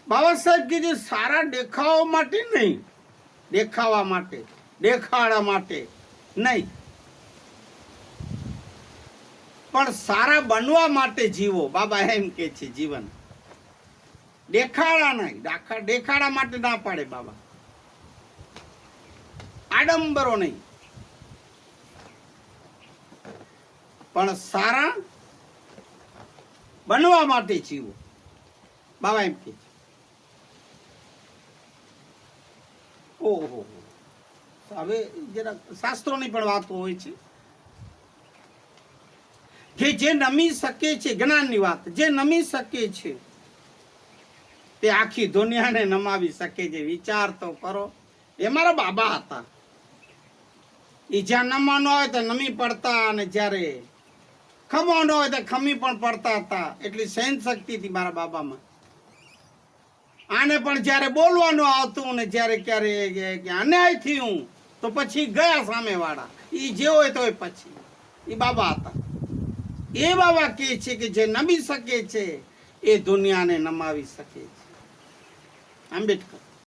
બાબા સાહેબ કીધું સારા દેખાવા માટે નહીં, દેખાવા માટે, દેખાડા માટે નહીં, પણ સારા બનવા માટે જીવો. બાબા એમ કે છે જીવન દેખાડા નહીં, દેખાડા માટે ના પાડે બાબા, આડંબરો નહીં, પણ સારા બનવા માટે જીવો. બાબા એમ કે ઓહો, હવે જરા શાસ્ત્રોની પણ વાતો હોય છે કે જે નમી શકે છે, જ્ઞાનની વાત, જે નમી શકે છે તે આખી દુનિયાને નમાવી શકે છે. વિચાર તો કરો, એ મારા બાબા હતા. એ જ્યાં નમવાનો હોય તો નમી પડતા, અને જ્યારે ખમવાનો હોય તો ખમી પણ પડતા હતા. એટલી સહન શક્તિ હતી મારા બાબામાં. આને પણ જ્યારે બોલવાનું આવતું ને જ્યારે ક્યારે અન્યાય થયું તો પછી ગયા સામે વાળા, એ જે હોય તો પછી એ બાબા હતા. એ બાબા કહે છે કે જે નમી શકે છે એ દુનિયાને નમાવી શકે છે. આંબેડકર.